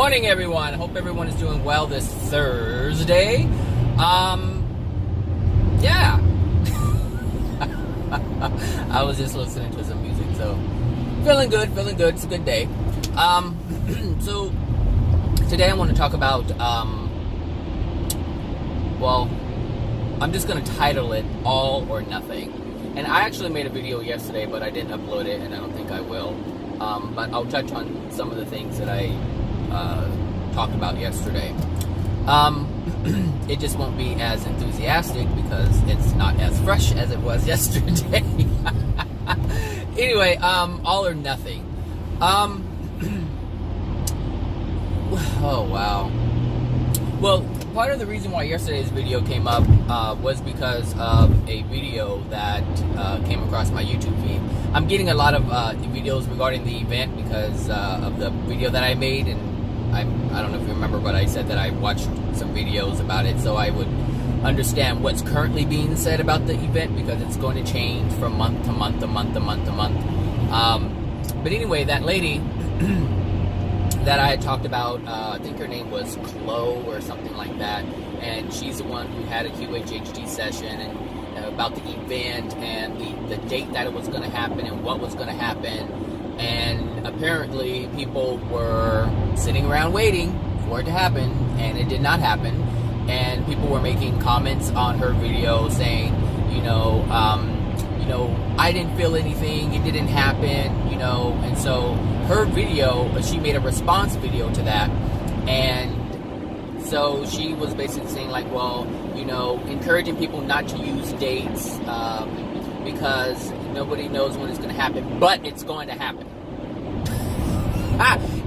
morning, everyone. Hope everyone is doing well this Thursday. Yeah. I was just listening to some music, so feeling good. It's a good day. So today I want to talk about, well, I'm just going to title it All or Nothing. And I actually made a video yesterday, but I didn't upload it, and I don't think I will. But I'll touch on some of the things that I talked about yesterday. It just won't be as enthusiastic because it's not as fresh as it was yesterday. Anyway, all or nothing. Oh, wow. Well, part of the reason why yesterday's video came up was because of a video that came across my YouTube feed. I'm getting a lot of videos regarding the event because of the video that I made, and I don't know if you remember, but I said that I watched some videos about it so I would understand what's currently being said about the event, because it's going to change from month to month to month to month to month. But anyway, that lady that I had talked about, I think her name was Chloe or something like that, and she's the one who had a QHHT session and about the event and the date that it was going to happen and what was going to happen. And apparently people were sitting around waiting for it to happen, and it did not happen. And people were making comments on her video saying, I didn't feel anything, it didn't happen, and so her video, she made a response video to that, and so she was basically saying like, well, encouraging people not to use dates because nobody knows when it's going to happen, but it's going to happen.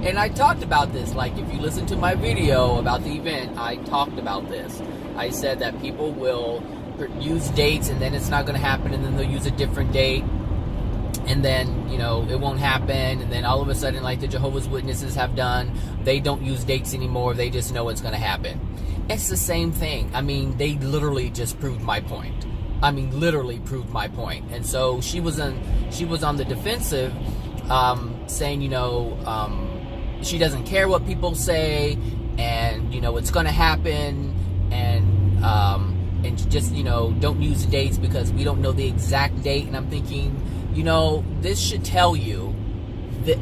And I talked about this, like if you listen to my video about the event, I talked about this. I said that people will use dates and then it's not going to happen, and then they'll use a different date, and then it won't happen, and then all of a sudden, like the Jehovah's Witnesses have done, they don't use dates anymore, they just know it's going to happen. It's the same thing. I mean, they literally just proved my point. And so she was on the defensive, saying she doesn't care what people say, and it's going to happen, and just don't use dates because we don't know the exact date. And I'm thinking, this should tell you that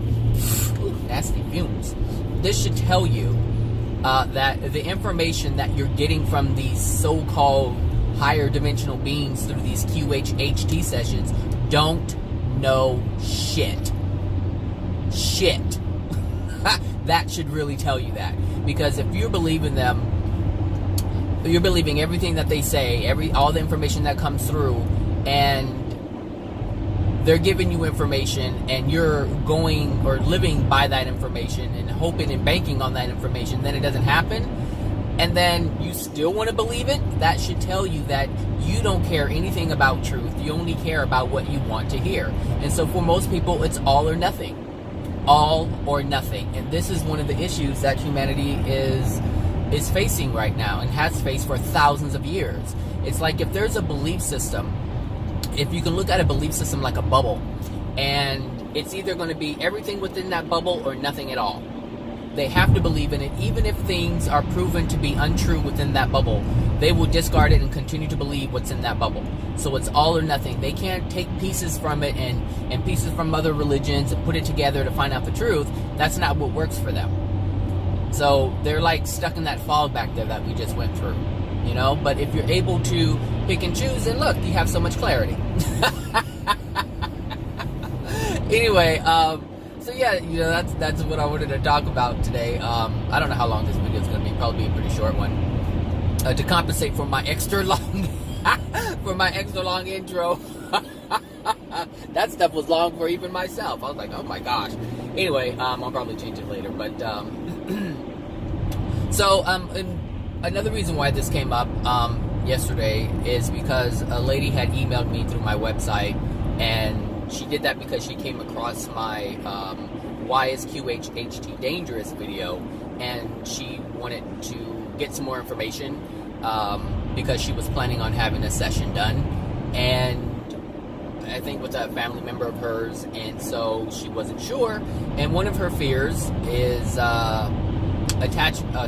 nasty fumes. This should tell you that the information that you're getting from these so-called higher dimensional beings through these QHHT sessions don't know shit. That should really tell you that, because if you're believing them, you're believing everything that they say, all the information that comes through, and they're giving you information, and you're going or living by that information and hoping and banking on that information, then it doesn't happen, and then you still want to believe it. That should tell you that you don't care anything about truth. You only care about what you want to hear. And so for most people, it's all or nothing. All or nothing. And this is one of the issues that humanity is facing right now, and has faced for thousands of years. It's like if there's a belief system, if you can look at a belief system like a bubble, and it's either going to be everything within that bubble or nothing at all. They have to believe in it, even if things are proven to be untrue within that bubble. They will discard it and continue to believe what's in that bubble. So it's all or nothing. They can't take pieces from it and pieces from other religions and put it together to find out the truth. That's not what works for them. So they're like stuck in that fog back there that we just went through, But if you're able to pick and choose, then look, you have so much clarity. Anyway, so yeah, that's what I wanted to talk about today. I don't know how long this video is going to be. Probably a pretty short one. To compensate for my extra long, intro. That stuff was long for even myself. I was like, oh my gosh. Anyway, I'll probably change it later. But so another reason why this came up yesterday is because a lady had emailed me through my website, and she did that because she came across my Why is QHHT Dangerous video, and she wanted to get some more information because she was planning on having a session done, and I think with a family member of hers, and so she wasn't sure. And one of her fears is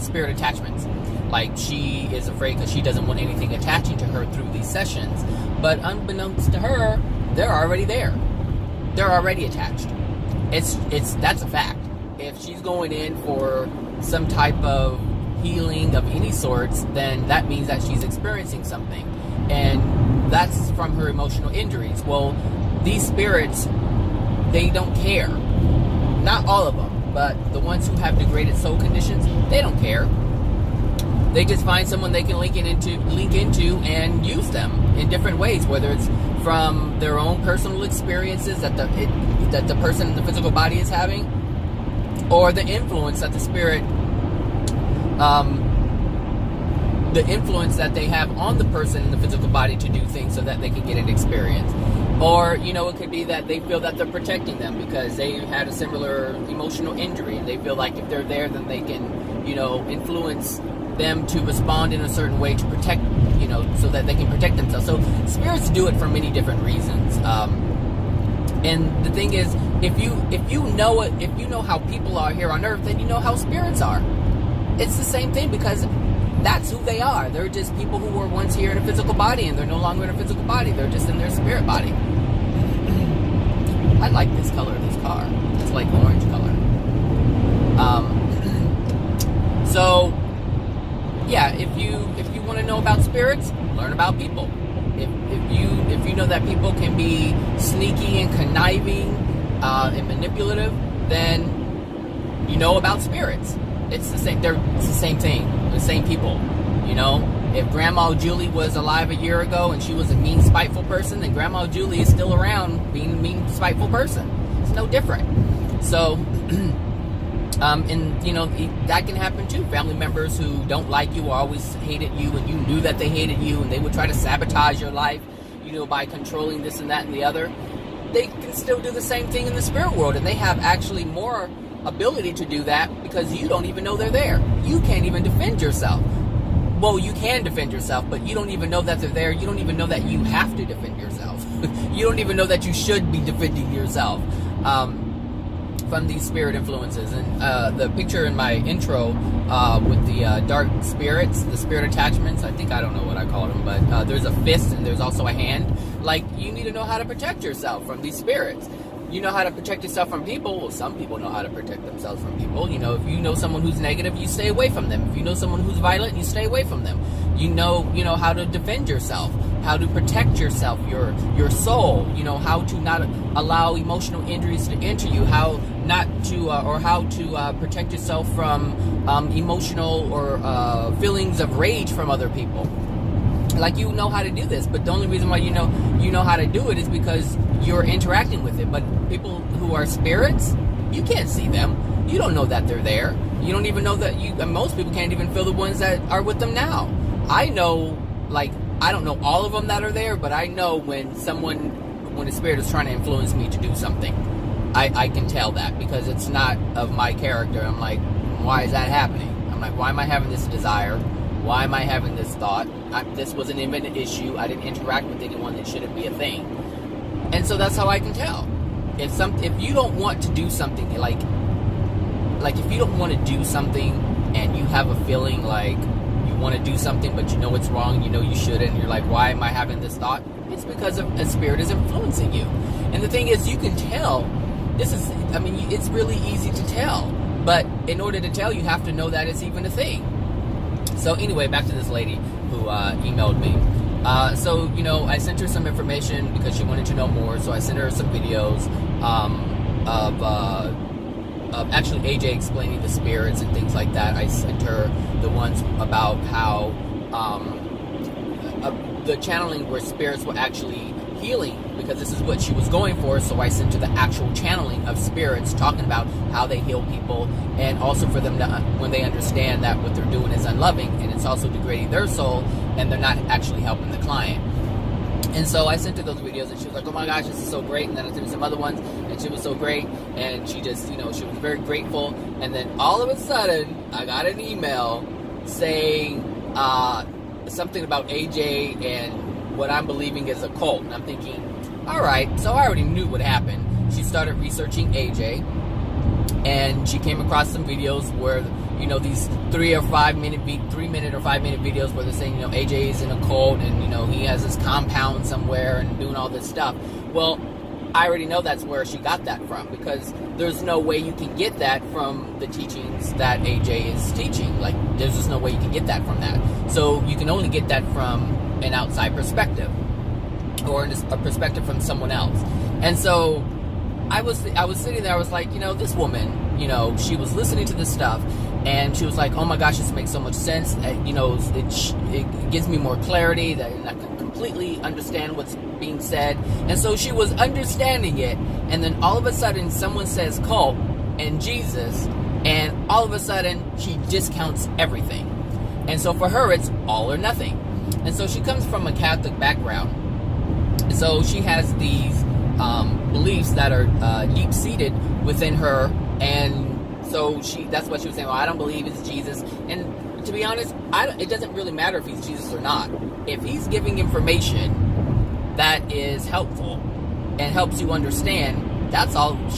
spirit attachments. Like, she is afraid because she doesn't want anything attaching to her through these sessions. But unbeknownst to her, they're already there. They're already attached. That's a fact. If she's going in for some type of healing of any sorts, then that means that she's experiencing something. And that's from her emotional injuries. Well, these spirits, they don't care. Not all of them, but the ones who have degraded soul conditions, they don't care. They just find someone they can link into and use them in different ways, whether it's from their own personal experiences that the person in the physical body is having, or the influence that the spirit, the influence that they have on the person in the physical body to do things so that they can get an experience. Or, it could be that they feel that they're protecting them because they had a similar emotional injury, and they feel like if they're there, then they can, influence them to respond in a certain way to protect, so that they can protect themselves. So spirits do it for many different reasons. And the thing is, if you know how people are here on Earth, then you know how spirits are. It's the same thing, because that's who they are. They're just people who were once here in a physical body, and they're no longer in a physical body. They're just in their spirit body. I like this color of this car. It's like orange color. So yeah, if you want to know about spirits, learn about people. If you know that people can be sneaky and conniving and manipulative, then you know about spirits. It's the same. It's the same thing. The same people. If Grandma Julie was alive a year ago and she was a mean, spiteful person, then Grandma Julie is still around being a mean, spiteful person. It's no different. So, that can happen too. Family members who don't like you or always hated you, and you knew that they hated you, and they would try to sabotage your life, by controlling this and that and the other. They can still do the same thing in the spirit world, and they have actually more ability to do that because you don't even know they're there. You can't even defend yourself. Well, you can defend yourself, but you don't even know that they're there. You don't even know that you have to defend yourself. You don't even know that you should be defending yourself from these spirit influences. And the picture in my intro with the dark spirits, the spirit attachments, I don't know what I call them, but there's a fist and there's also a hand. Like, you need to know how to protect yourself from these spirits. You know how to protect yourself from people. Well, some people know how to protect themselves from people. If you know someone who's negative, you stay away from them. If you know someone who's violent, you stay away from them. You know how to defend yourself, how to protect yourself, your soul. How to not allow emotional injuries to enter you. How not to or how to protect yourself from emotional or feelings of rage from other people. Like, you know how to do this, but the only reason why you know how to do it is because you're interacting with it. But people who are spirits, you can't see them. You don't know that they're there. You don't even know that most people can't even feel the ones that are with them now. I know, I don't know all of them that are there, but I know when a spirit is trying to influence me to do something. I can tell that because it's not of my character. I'm like, why is that happening? I'm like, why am I having this desire? Why am I having this thought? This was an imminent issue. I didn't interact with anyone that shouldn't be a thing. And so that's how I can tell. If you don't want to do something, like if you don't want to do something and you have a feeling like you want to do something but you know it's wrong, you shouldn't, and you're like, why am I having this thought? It's because a spirit is influencing you. And the thing is, you can tell. It's really easy to tell. But in order to tell, you have to know that it's even a thing. So anyway, back to this lady who emailed me. So I sent her some information because she wanted to know more. So I sent her some videos of actually AJ explaining the spirits and things like that. I sent her the ones about how the channeling where spirits were actually healing, because this is what she was going for. So I sent her the actual channeling of spirits talking about how they heal people, and also for them to, when they understand that what they're doing is unloving and it's also degrading their soul, and they're not actually helping the client. And so I sent her those videos, and she was like, oh my gosh, this is so great. And then I sent her some other ones, and she was so great, and she just, she was very grateful. And then all of a sudden, I got an email saying something about AJ and what I'm believing is a cult. And I'm thinking, all right, so I already knew what happened. She started researching AJ, and she came across some videos where, these 3 or 5 minute 3 minute or 5 minute videos where they're saying, AJ is in a cult and, he has this compound somewhere and doing all this stuff. Well, I already know that's where she got that from, because there's no way you can get that from the teachings that AJ is teaching. Like, there's just no way you can get that from that. So you can only get that from an outside perspective, or a perspective from someone else. And so I was sitting there, I was like, this woman, she was listening to this stuff, and she was like, oh my gosh, this makes so much sense. It gives me more clarity, that I can completely understand what's being said. And so she was understanding it, and then all of a sudden someone says cult and Jesus, and all of a sudden she discounts everything. And so for her, it's all or nothing. And so she comes from a Catholic background, so she has these beliefs that are deep-seated within her, and so that's what she was saying. Well, I don't believe it's Jesus. And to be honest, it doesn't really matter if he's Jesus or not. If he's giving information that is helpful and helps you understand, that's all that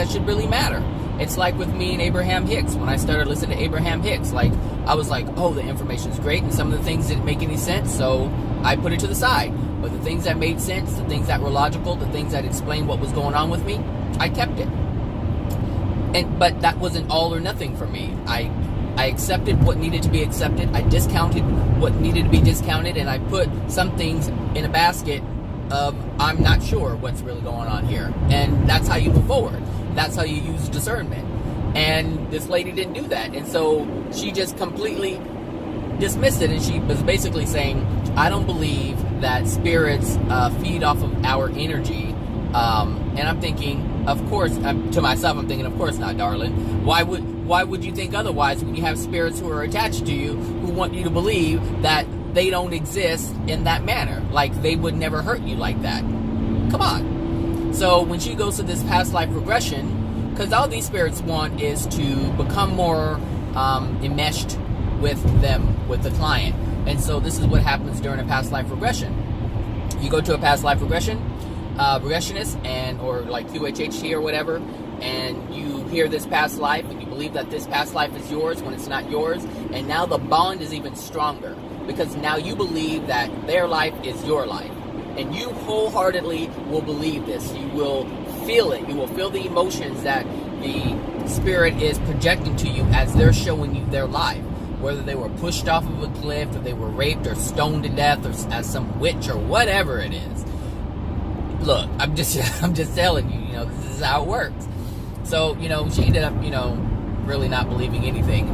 should really matter. It's like with me and Abraham Hicks. When I started listening to Abraham Hicks, I was like, oh, the information's great, and some of the things didn't make any sense, so I put it to the side. But the things that made sense, the things that were logical, the things that explained what was going on with me, I kept it. But that wasn't all or nothing for me. I accepted what needed to be accepted. I discounted what needed to be discounted, and I put some things in a basket of, I'm not sure what's really going on here. And that's how you move forward. That's how you use discernment. And this lady didn't do that. And so she just completely dismissed it. And she was basically saying, I don't believe that spirits feed off of our energy. And I'm thinking, of course, to myself, I'm thinking, of course not, darling. Why would you think otherwise when you have spirits who are attached to you, who want you to believe that they don't exist in that manner? Like, they would never hurt you like that. Come on. So when she goes to this past life regression, because all these spirits want is to become more enmeshed with them, with the client. And so this is what happens during a past life regression. You go to a past life regression, regressionist, or like QHHT or whatever, and you hear this past life, and you believe that this past life is yours when it's not yours. And now the bond is even stronger, because now you believe that their life is your life. And you wholeheartedly will believe this. You will feel it. You will feel the emotions that the spirit is projecting to you as they're showing you their life. Whether they were pushed off of a cliff, or they were raped or stoned to death, or as some witch, or whatever it is. Look, I'm just telling you, this is how it works. So, she ended up, really not believing anything.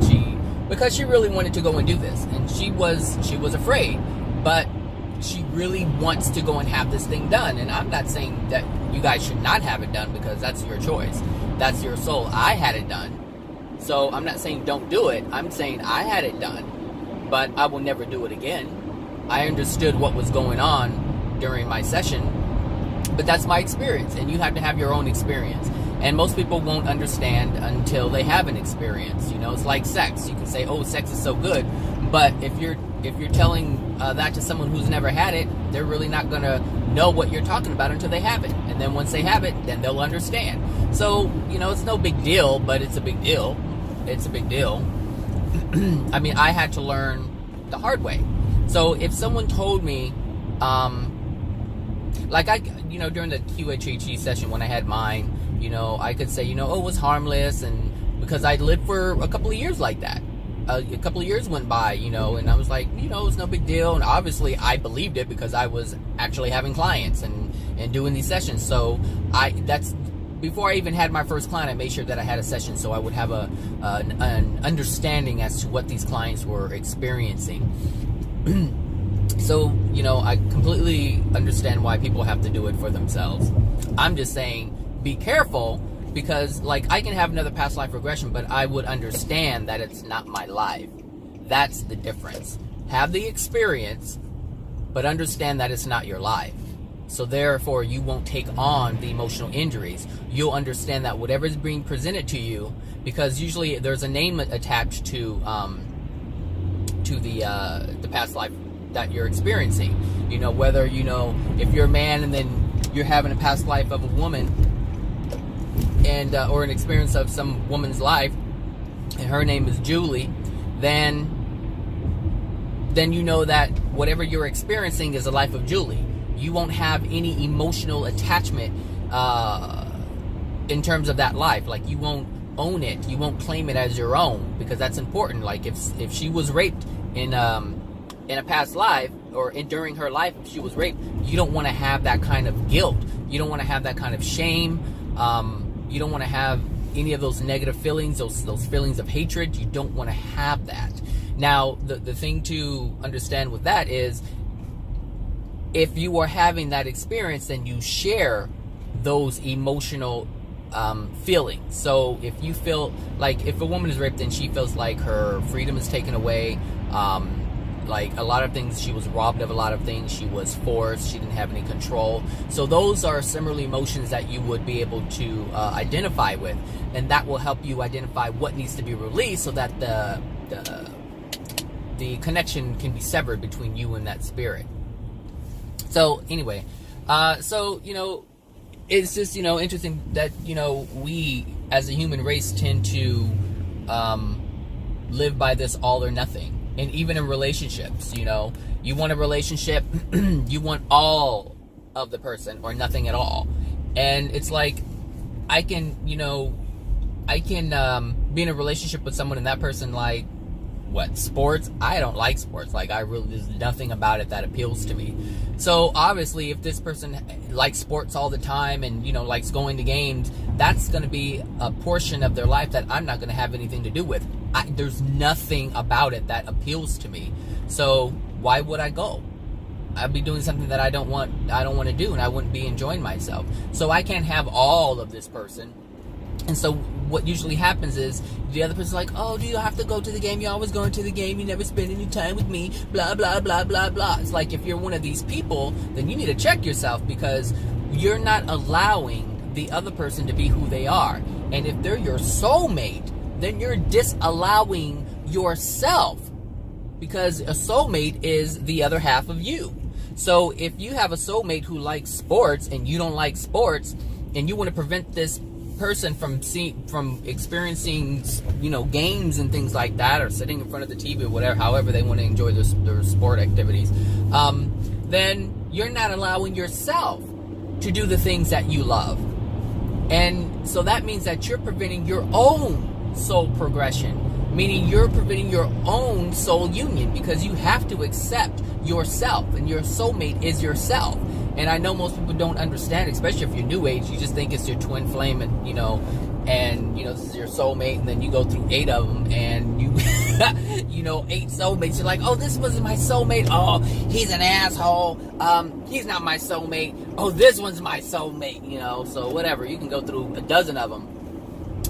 Because she really wanted to go and do this. And she was afraid. But she really wants to go and have this thing done. And I'm not saying that you guys should not have it done, because that's your choice. That's your soul. I had it done. So I'm not saying don't do it. I'm saying I had it done, but I will never do it again. I understood what was going on during my session, but that's my experience, and you have to have your own experience. And most people won't understand until they have an experience. It's like sex. You can say, oh, sex is so good, but if you're telling that to someone who's never had it, they're really not going to know what you're talking about until they have it. And then once they have it, then they'll understand. So, it's no big deal, but it's a big deal. It's a big deal. I mean, I had to learn the hard way. So if someone told me, during the QHHT session when I had mine, I could say, oh, it was harmless, and because I lived for a couple of years like that. A couple of years went by, and I was like, it's no big deal. And obviously I believed it because I was actually having clients and doing these sessions. So before I even had my first client, I made sure that I had a session so I would have an understanding as to what these clients were experiencing. So, I completely understand why people have to do it for themselves. I'm just saying, be careful, because, I can have another past life regression, but I would understand that it's not my life. That's the difference. Have the experience, but understand that it's not your life. So therefore, you won't take on the emotional injuries. You'll understand that whatever is being presented to you, because usually there's a name attached to the past life that you're experiencing. Whether if you're a man and then you're having a past life of a woman, and or an experience of some woman's life, and her name is Julie, then you know that whatever you're experiencing is a life of Julie. You won't have any emotional attachment in terms of that life. Like, you won't own it, you won't claim it as your own, because that's important. Like, if she was raped in a past life, or during her life, if she was raped, you don't want to have that kind of guilt. You don't want to have that kind of shame. You don't want to have any of those negative feelings, those feelings of hatred. You don't want to have that. Now, the thing to understand with that is, if you are having that experience, then you share those emotional feelings. So if you feel like, if a woman is raped and she feels like her freedom is taken away, like a lot of things, she was robbed of a lot of things, she was forced, she didn't have any control. So those are similar emotions that you would be able to identify with, and that will help you identify what needs to be released, so that the connection can be severed between you and that spirit. So anyway, so, you know, it's just, you know, interesting that, you know, we as a human race tend to live by this all or nothing. And even in relationships, you know, you want a relationship, you want all of the person or nothing at all. And it's like, I can be in a relationship with someone and that person, like, what, sports? I don't like sports. Like, there's nothing about it that appeals to me. So obviously, if this person likes sports all the time and, you know, likes going to games, that's going to be a portion of their life that I'm not going to have anything to do with. There's nothing about it that appeals to me. So why would I go? I'd be doing something that I don't want to do, and I wouldn't be enjoying myself. So I can't have all of this person. And so what usually happens is the other person's like, oh, do you have to go to the game? You're always going to the game. You never spend any time with me, blah, blah, blah, blah, blah. It's like, if you're one of these people, then you need to check yourself, because you're not allowing the other person to be who they are. And if they're your soulmate, then you're disallowing yourself, because a soulmate is the other half of you. So if you have a soulmate who likes sports and you don't like sports, and you want to prevent this person from experiencing, you know, games and things like that, or sitting in front of the TV or whatever, however they want to enjoy their sport activities, then you're not allowing yourself to do the things that you love. And so that means that you're preventing your own soul progression, meaning you're preventing your own soul union, because you have to accept yourself, and your soulmate is yourself. And I know most people don't understand, especially if you're new age. You just think it's your twin flame, and you know, this is your soulmate, and then you go through 8 of them, and you, 8 soulmates. You're like, oh, this wasn't my soulmate. Oh, he's an asshole. He's not my soulmate. Oh, this one's my soulmate. You know, so whatever. You can go through a dozen of them,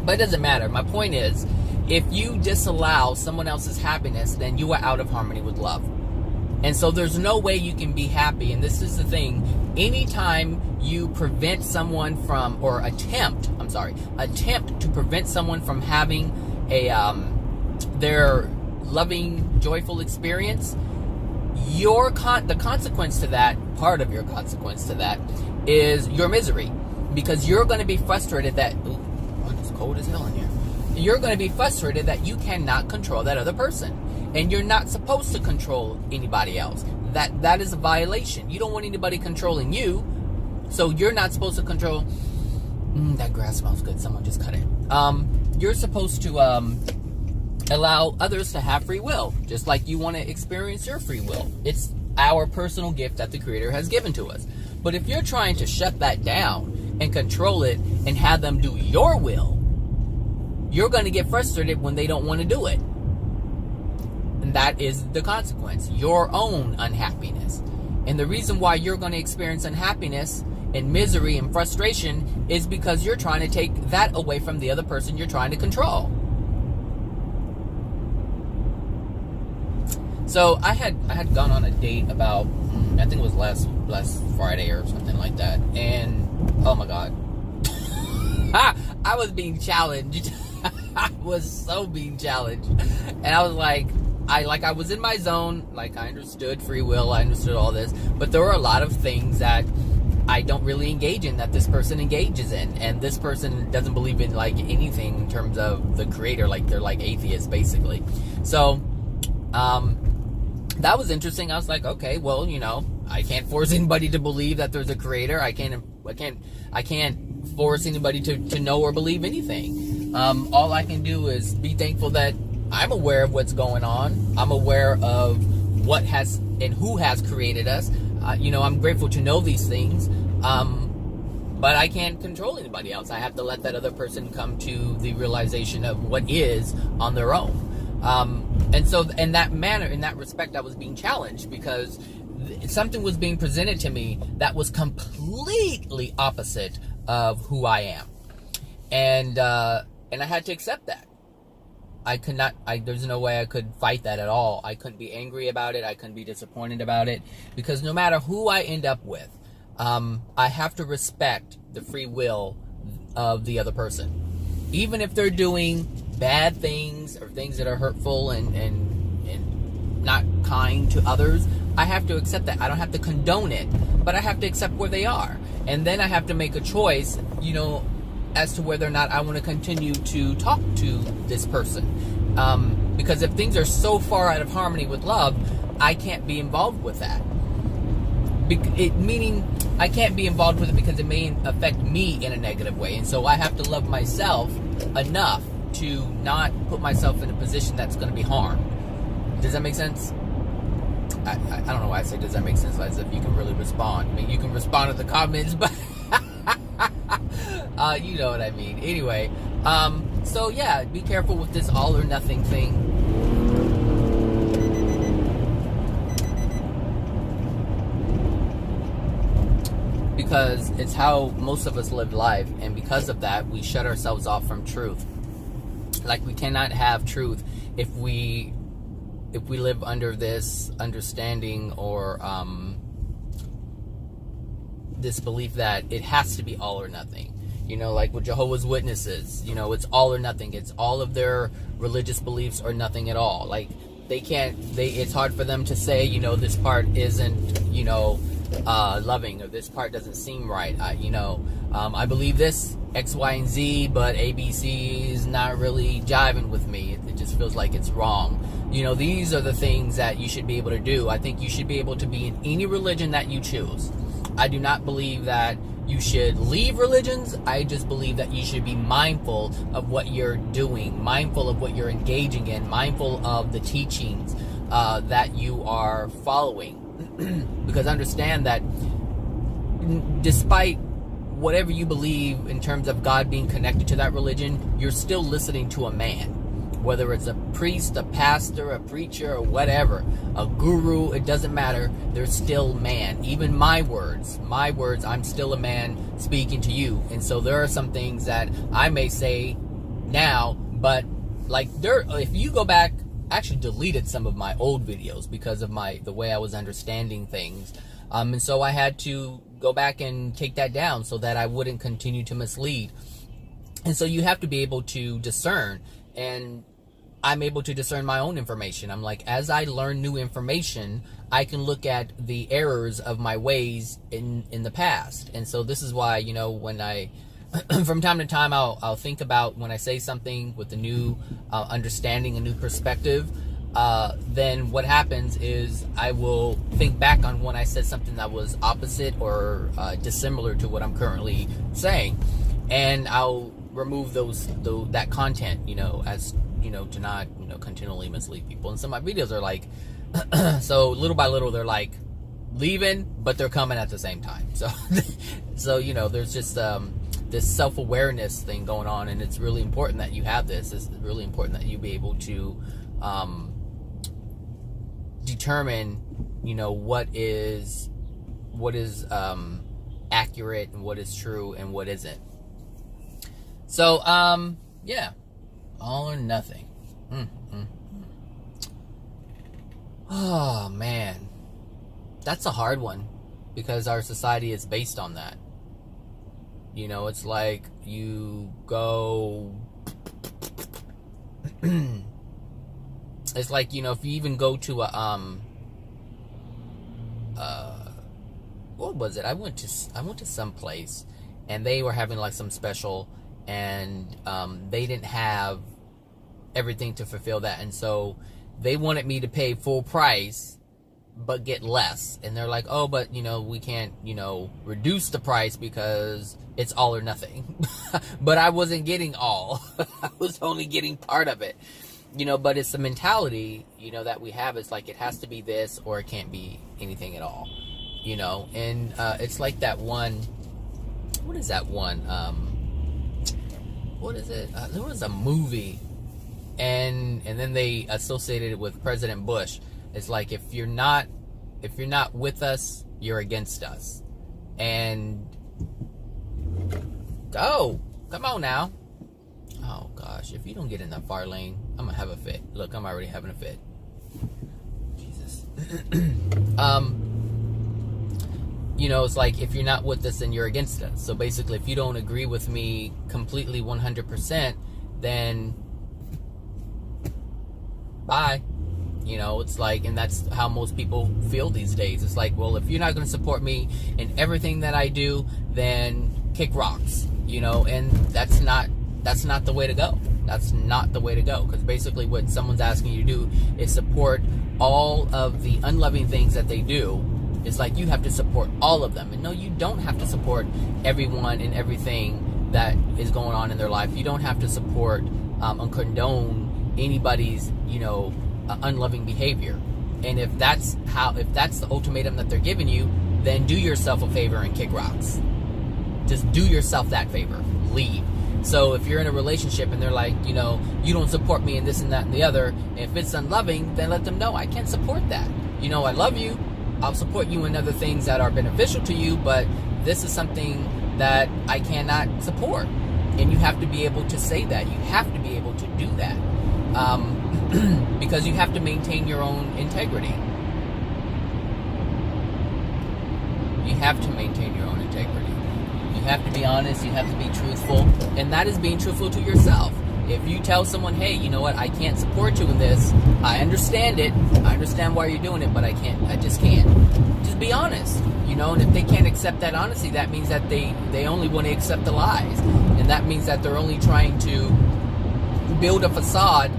but it doesn't matter. My point is, if you disallow someone else's happiness, then you are out of harmony with love. And so there's no way you can be happy. And this is the thing. Anytime you prevent someone from, or attempt to prevent someone from having their loving, joyful experience, the consequence to that, part of your consequence to that, is your misery. Because you're going to be frustrated that, it's cold as hell in here. You're going to be frustrated that you cannot control that other person. And you're not supposed to control anybody else. That is a violation. You don't want anybody controlling you. So you're not supposed to control. That grass smells good. Someone just cut it. You're supposed to allow others to have free will, just like you want to experience your free will. It's our personal gift that the Creator has given to us. But if you're trying to shut that down and control it and have them do your will, you're going to get frustrated when they don't want to do it. And that is the consequence, your own unhappiness. And the reason why you're going to experience unhappiness and misery and frustration is because you're trying to take that away from the other person you're trying to control. So I had gone on a date about, I think it was last Friday or something like that. And oh my God, I was being challenged. I was so being challenged. And I was like, I was in my zone. Like, I understood free will, I understood all this, but there were a lot of things that I don't really engage in that this person engages in, and this person doesn't believe in like anything in terms of the creator, like they're like atheists basically. So that was interesting. I was like, okay, well, you know, I can't force anybody to believe that there's a creator. I can't force anybody to know or believe anything. All I can do is be thankful that I'm aware of what's going on. I'm aware of what has and who has created us. You know, I'm grateful to know these things. But I can't control anybody else. I have to let that other person come to the realization of what is on their own. And so in that manner, in that respect, I was being challenged because something was being presented to me that was completely opposite of who I am. And I had to accept that. I could not, there's no way I could fight that at all. I couldn't be angry about it. I couldn't be disappointed about it, because no matter who I end up with, I have to respect the free will of the other person. Even if they're doing bad things or things that are hurtful and not kind to others, I have to accept that. I don't have to condone it, but I have to accept where they are. And then I have to make a choice, you know, as to whether or not I want to continue to talk to this person. Because if things are so far out of harmony with love, I can't be involved with that. Meaning, I can't be involved with it because it may affect me in a negative way. And so I have to love myself enough to not put myself in a position that's going to be harmed. Does that make sense? I don't know why I say does that make sense, as if you can really respond. I mean, you can respond to the comments, but you know what I mean. Anyway, so yeah, be careful with this all or nothing thing. Because it's how most of us live life, and because of that, we shut ourselves off from truth. Like, we cannot have truth if we live under this understanding or this belief that it has to be all or nothing. You know, like with Jehovah's Witnesses, you know, it's all or nothing. It's all of their religious beliefs or nothing at all. Like, it's hard for them to say, you know, this part isn't, you know, loving, or this part doesn't seem right. I believe this X, Y, and Z, but ABC is not really jiving with me. It just feels like it's wrong. You know, these are the things that you should be able to do. I think you should be able to be in any religion that you choose. I do not believe that you should leave religions. I just believe that you should be mindful of what you're doing, mindful of what you're engaging in, mindful of the teachings that you are following. Because understand that despite whatever you believe in terms of God being connected to that religion, you're still listening to a man. Whether it's a priest, a pastor, a preacher, or whatever, a guru, it doesn't matter. They're still man. Even my words, I'm still a man speaking to you. And so there are some things that I may say now, but like if you go back, I actually deleted some of my old videos because of the way I was understanding things. And so I had to go back and take that down so that I wouldn't continue to mislead. And so you have to be able to discern, and I'm able to discern my own information. I'm like, as I learn new information, I can look at the errors of my ways in the past. And so this is why, you know, when I from time to time, I'll think about when I say something with a new understanding, a new perspective, then what happens is I will think back on when I said something that was opposite or dissimilar to what I'm currently saying, and I'll remove that content, you know, as you know, to not, you know, continually mislead people. And some of my videos are like, so little by little, they're like leaving, but they're coming at the same time. So you know, there's just this self-awareness thing going on, and it's really important that you have this. It's really important that you be able to determine, you know, what is accurate and what is true and what isn't. So yeah, all or nothing. Oh man, that's a hard one, because our society is based on that. You know, it's like you go it's like, you know, if you even go to what was it? I went to some place, and they were having like some special, and they didn't have everything to fulfill that, and so they wanted me to pay full price but get less, and they're like, oh, but we can't reduce the price because it's all or nothing. But I wasn't getting all. I was only getting part of it, but it's the mentality that we have. It's like it has to be this or it can't be anything at all, and it's like that one, what is that one, what is it, there was a movie, and then they associated it with President Bush. It's like, if you're not with us, you're against us. And go, come on now. Oh gosh, if you don't get in that far lane, I'm gonna have a fit. Look, I'm already having a fit. Jesus. It's like, if you're not with us, then you're against us. So basically, if you don't agree with me completely 100%, then bye. It's like, and that's how most people feel these days. It's like, well, if you're not going to support me in everything that I do, then kick rocks, and that's not the way to go. That's not the way to go, because basically what someone's asking you to do is support all of the unloving things that they do. It's like, you have to support all of them. And no, you don't have to support everyone and everything that is going on in their life. You don't have to support and condone anybody's, unloving behavior. And if that's the ultimatum that they're giving you, then do yourself a favor and kick rocks. Just do yourself that favor. Leave. So if you're in a relationship and they're like, you don't support me in this and that and the other, if it's unloving, then let them know, I can't support that. I love you. I'll support you in other things that are beneficial to you, but this is something that I cannot support. And you have to be able to say that. You have to be able to do that. Because you have to maintain your own integrity. You have to maintain your own integrity. You have to be honest. You have to be truthful. And that is being truthful to yourself. If you tell someone, hey, you know what, I can't support you in this. I understand it. I understand why you're doing it, but I just can't. Just be honest. And if they can't accept that honesty, that means that they only want to accept the lies. And that means that they're only trying to build a facade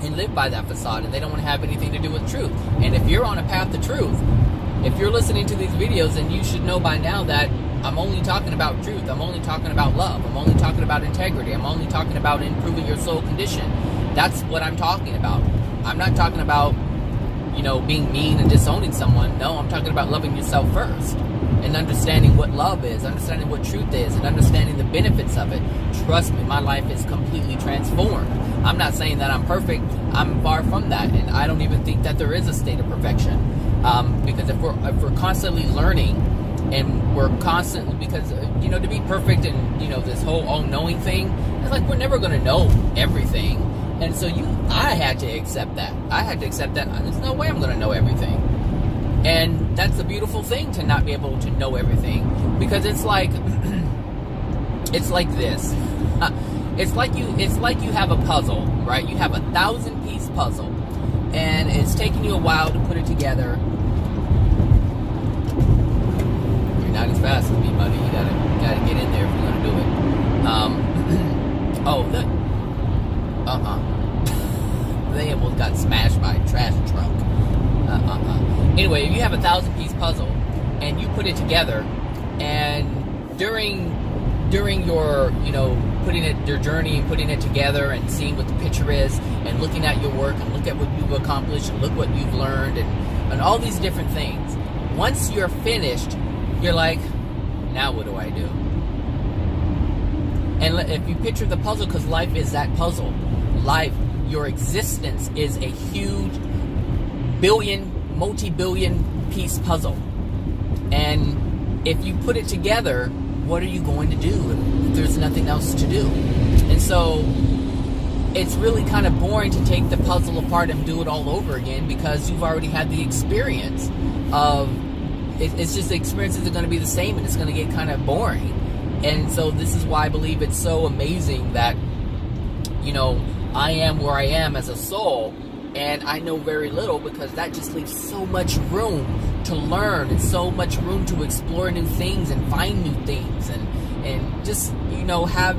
and live by that facade, and they don't want to have anything to do with truth. And if you're on a path to truth, if you're listening to these videos, then you should know by now that I'm only talking about truth. I'm only talking about love. I'm only talking about integrity. I'm only talking about improving your soul condition. That's what I'm talking about. I'm not talking about, being mean and disowning someone. No, I'm talking about loving yourself first and understanding what love is, understanding what truth is, and understanding the benefits of it. Trust me, my life is completely transformed. I'm not saying that I'm perfect. I'm far from that, and I don't even think that there is a state of perfection. Because if we're constantly learning, and we're constantly, because to be perfect and this whole all-knowing thing, it's like we're never going to know everything. And so I had to accept that. There's no way I'm going to know everything. And that's a beautiful thing, to not be able to know everything, because it's like this. It's like you have a puzzle, right? You have a 1,000-piece puzzle, and it's taking you a while to put it together. You're not as fast as me, buddy. You gotta get in there if you're gonna do it. They almost got smashed by a trash truck. Anyway, if you have a 1,000-piece puzzle and you put it together, and during your your journey and putting it together and seeing what the picture is and looking at your work and look at what you've accomplished and look what you've learned and all these different things, once you're finished, you're like, now what do I do? And if you picture the puzzle, because life is that puzzle. Life, your existence is a huge multi-billion piece puzzle. And if you put it together, what are you going to do if there's nothing else to do? And so it's really kind of boring to take the puzzle apart and do it all over again, because you've already had the experience of it's just the experience isn't going to be the same, and it's going to get kind of boring. And so this is why I believe it's so amazing that I am where I am as a soul, And I know very little, because that just leaves so much room to learn and so much room to explore new things and find new things and just, have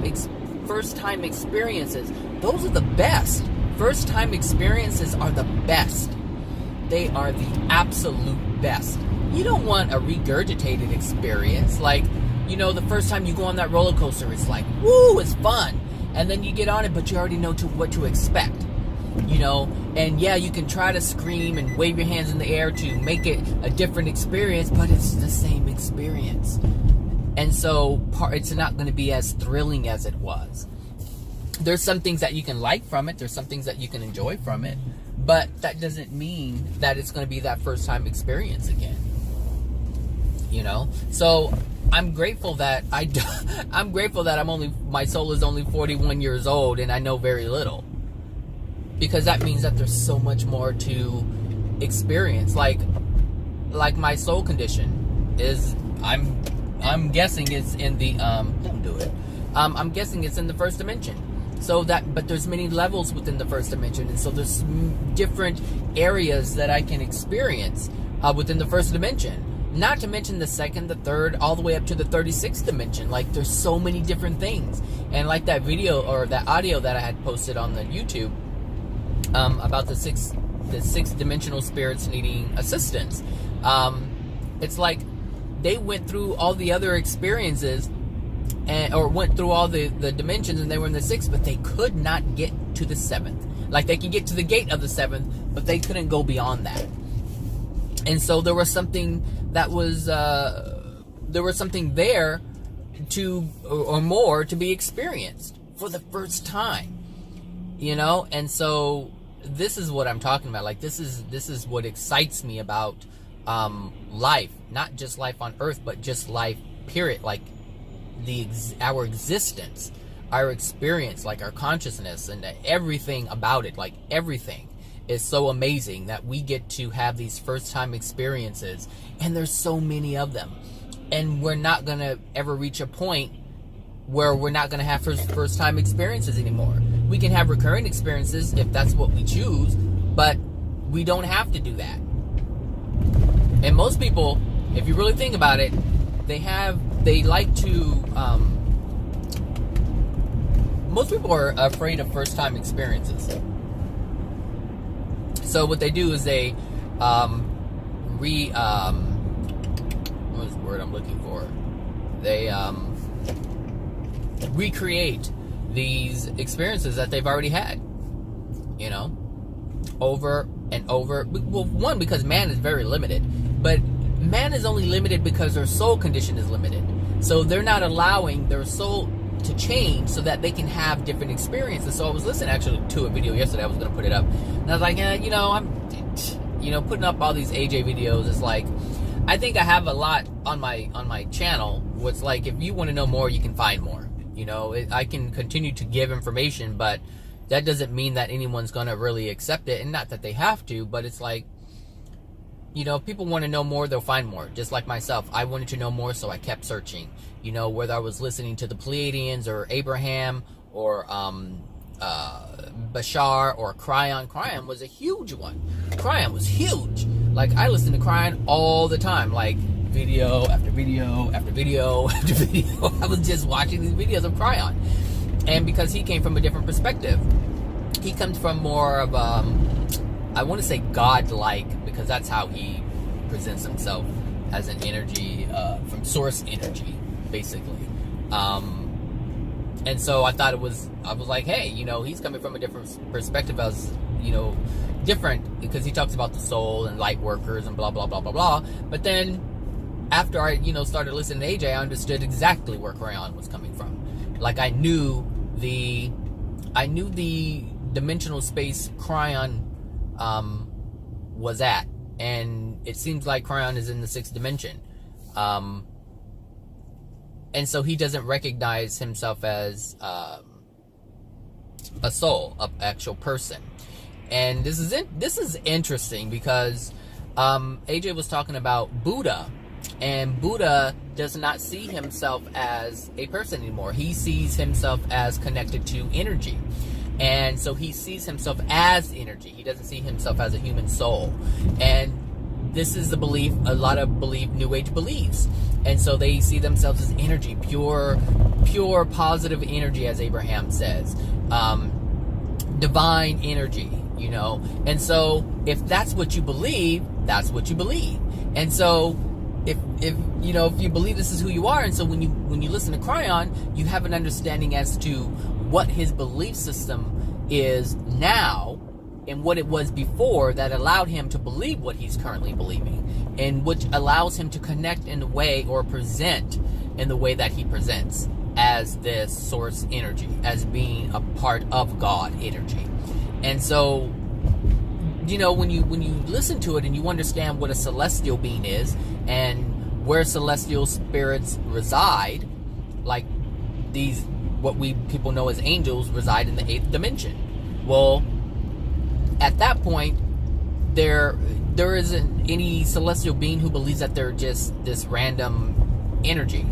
first-time experiences. Those are the best. First-time experiences are the best. They are the absolute best. You don't want a regurgitated experience. Like, the first time you go on that roller coaster, it's like, woo, it's fun. And then you get on it, but you already know what to expect. And yeah, you can try to scream and wave your hands in the air to make it a different experience, but it's the same experience. And so it's not going to be as thrilling as it was. There's some things that you can like from it. There's some things that you can enjoy from it. But that doesn't mean that it's going to be that first time experience again. So I'm grateful that my soul is only 41 years old and I know very little. Because that means that there's so much more to experience. Like my soul condition is, I'm guessing it's in the don't do it. I'm guessing it's in the first dimension. But there's many levels within the first dimension, and so there's different areas that I can experience within the first dimension. Not to mention the second, the third, all the way up to the 36th dimension. Like, there's so many different things. And like that video or that audio that I had posted on the YouTube about the six dimensional spirits needing assistance. It's like they went through all the other experiences or went through all the dimensions, and they were in the sixth, but they could not get to the seventh. Like, they could get to the gate of the seventh, but they couldn't go beyond that. And so there was something that was there to or more to be experienced for the first time, and so this is what I'm talking about. Like, this is what excites me about life, not just life on earth, but just life period. Like our existence, our experience, like our consciousness and everything about it. Like, everything is so amazing that we get to have these first time experiences, and there's so many of them, and we're not gonna ever reach a point where we're not gonna have first time experiences anymore. We can have recurring experiences if that's what we choose, but we don't have to do that. And most people, if you really think about it, most people are afraid of first time experiences. So what they do is they what's the word I'm looking for? They recreate these experiences that they've already had, over and over. Well, one, because man is very limited, but man is only limited because their soul condition is limited. So they're not allowing their soul to change so that they can have different experiences. So I was listening actually to a video yesterday. I was going to put it up, and I was like, I'm putting up all these AJ videos. It's like, I think I have a lot on my channel where it's like, if you want to know more, you can find more. I can continue to give information, but that doesn't mean that anyone's going to really accept it. And not that they have to, but it's like, if people want to know more, they'll find more. Just like myself, I wanted to know more, so I kept searching. Whether I was listening to the Pleiadians or Abraham or Bashar or Cryon. Cryon was a huge one. Cryon was huge. Like, I listened to Cryon all the time, like video after video after video after video. I was just watching these videos of Cryon. And because he came from a different perspective, he comes from more of I want to say godlike, because that's how he presents himself, as an energy from source energy, basically. And so I thought I was like, hey, he's coming from a different perspective, as different, because he talks about the soul and light workers and blah blah blah blah blah. But then after I started listening to AJ, I understood exactly where Cryon was coming from. Like, I knew the dimensional space Cryon was at, and it seems like Cryon is in the sixth dimension, and so he doesn't recognize himself as a soul, an actual person. And this is interesting, because AJ was talking about Buddha, and Buddha does not see himself as a person anymore. He sees himself as connected to energy. And so he sees himself as energy. He doesn't see himself as a human soul. And this is the belief a lot of New Age believes. And so they see themselves as energy, pure positive energy, as Abraham says. Divine energy, you know. And so if that's what you believe, that's what you believe. And so if you know, if you believe this is who you are, and so when you listen to Cryon, you have an understanding as to what his belief system is now and what it was before that allowed him to believe what he's currently believing, and which allows him to connect in the way, or present in the way that he presents, as this source energy, as being a part of God energy. And so, you know, when you listen to it and you understand what a celestial being is and where celestial spirits reside, like these, what people know as angels, reside in the 8th dimension. Well, at that point, there isn't any celestial being who believes that they're just this random energy.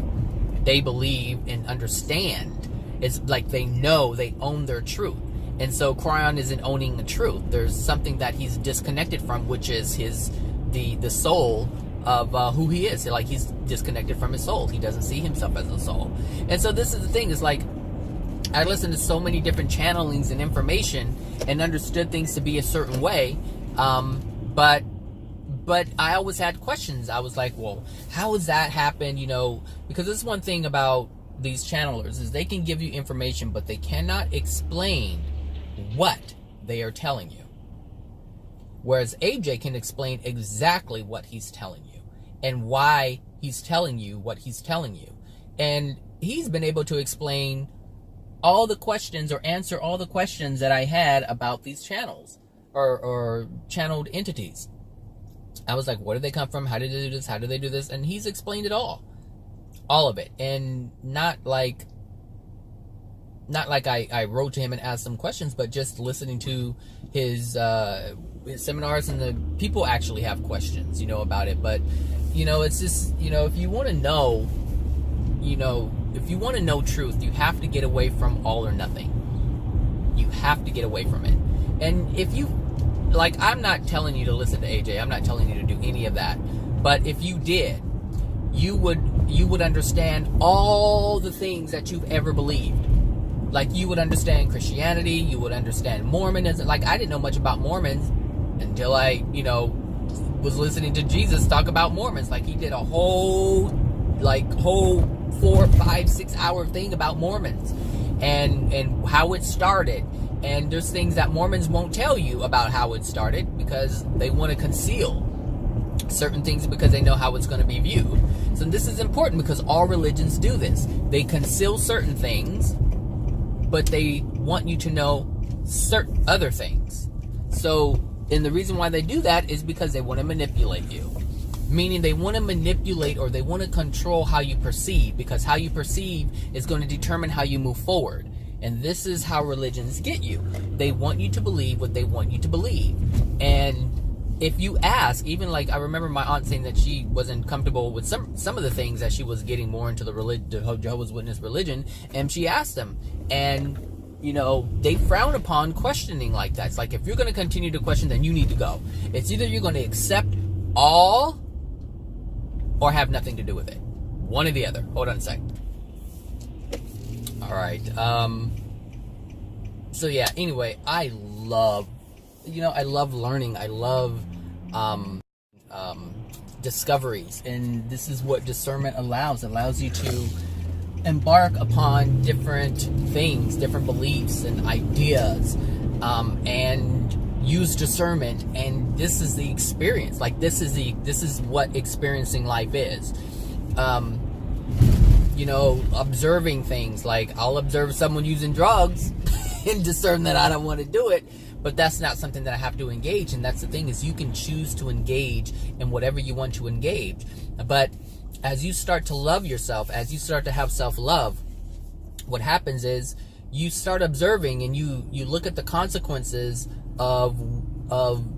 They believe and understand. It's like they know, they own their truth. And so Cryon isn't owning the truth. There's something that he's disconnected from, which is the soul of who he is. Like, he's disconnected from his soul. He doesn't see himself as a soul. And so this is the thing, is like, I listened to so many different channelings and information and understood things to be a certain way. But I always had questions. I was like, well, how does that happen? You know, because this is one thing about these channelers, is they can give you information, but they cannot explain what they are telling you. Whereas AJ can explain exactly what he's telling you and why he's telling you what he's telling you. And he's been able to explain all the questions, or answer all the questions that I had about these channels or channeled entities. I was like, where did they come from? How did they do this? How do they do this? And he's explained it all of it. And not like I wrote to him and asked some questions, but just listening to his seminars, and the people actually have questions, you know, about it. But, you know, it's just, you know, if you want to know, you know, if you want to know truth, you have to get away from all or nothing. You have to get away from it. And if you, like, I'm not telling you to listen to AJ. I'm not telling you to do any of that. But if you did, you would understand all the things that you've ever believed. Like, you would understand Christianity, you would understand Mormonism. Like, I didn't know much about Mormons until I, you know, was listening to Jesus talk about Mormons. Like, he did a whole 4, 5, 6 hour thing about Mormons and how it started. And there's things that Mormons won't tell you about how it started, because they want to conceal certain things, because they know how it's going to be viewed. So this is important, because all religions do this. They conceal certain things, but they want you to know certain other things. So, and the reason why they do that is because they want to manipulate you. Meaning they want to manipulate, or they want to control how you perceive, because how you perceive is going to determine how you move forward. And this is how religions get you. They want you to believe what they want you to believe. And if you ask, even like, I remember my aunt saying that she wasn't comfortable with some of the things, that she was getting more into the Jehovah's Witness religion, and she asked them, and you know, they frown upon questioning like that. It's like, if you're going to continue to question, then you need to go. It's either you're going to accept all or have nothing to do with it. One or the other. Hold on a sec. All right. So yeah, anyway, I love learning. I love discoveries, and this is what discernment allows you to embark upon different things, different beliefs and ideas, and use discernment. And this is the experience. Like, this is what experiencing life is. You know, observing things. Like, I'll observe someone using drugs and discern that I don't want to do it, but that's not something that I have to engage in. That's the thing, is you can choose to engage in whatever you want to engage. But as you start to love yourself, as you start to have self-love, what happens is you start observing, and you look at the consequences of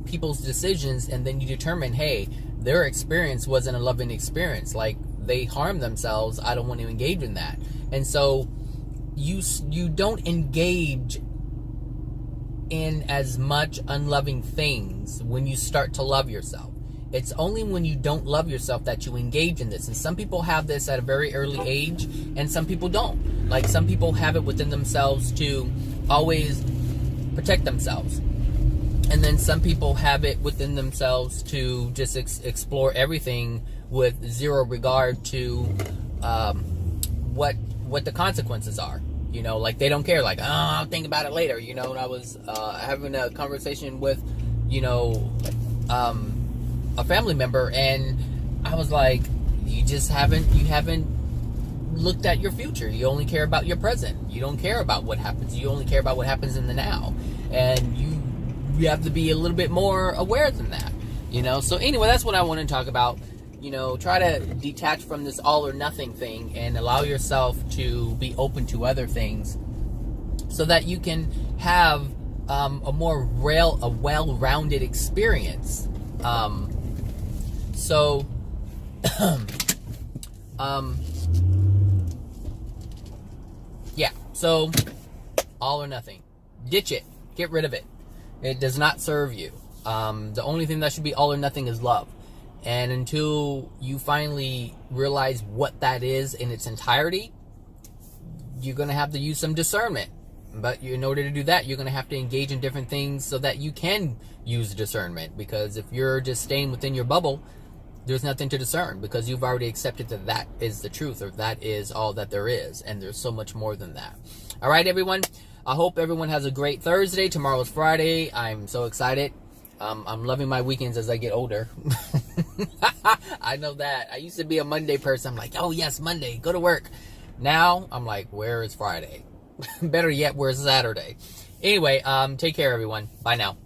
people's decisions, and then you determine, hey, their experience wasn't a loving experience. Like, they harm themselves. I don't want to engage in that. And so you don't engage in as much unloving things when you start to love yourself. It's only when you don't love yourself that you engage in this. And some people have this at a very early age, and some people don't. Like, some people have it within themselves to always protect themselves. And then some people have it within themselves to just explore everything with zero regard to what the consequences are. You know, like, they don't care. Like, oh, I'll think about it later. You know, and I was having a conversation with, you know, a family member, and I was like, you haven't looked at your future. You only care about your present. You don't care about what happens. You only care about what happens in the now. And you have to be a little bit more aware than that, you know? So anyway, that's what I want to talk about. You know, try to detach from this all or nothing thing and allow yourself to be open to other things so that you can have a well-rounded experience. So, yeah, so all or nothing. Ditch it. Get rid of it. It does not serve you. The only thing that should be all or nothing is love. And until you finally realize what that is in its entirety, you're going to have to use some discernment. But in order to do that, you're going to have to engage in different things so that you can use discernment. Because if you're just staying within your bubble, there's nothing to discern, because you've already accepted that that is the truth, or that is all that there is. And there's so much more than that. All right, everyone. I hope everyone has a great Thursday. Tomorrow is Friday. I'm so excited. I'm loving my weekends as I get older. I know that. I used to be a Monday person. I'm like, oh yes, Monday, go to work. Now I'm like, where is Friday? Better yet, where's Saturday? Anyway, take care, everyone. Bye now.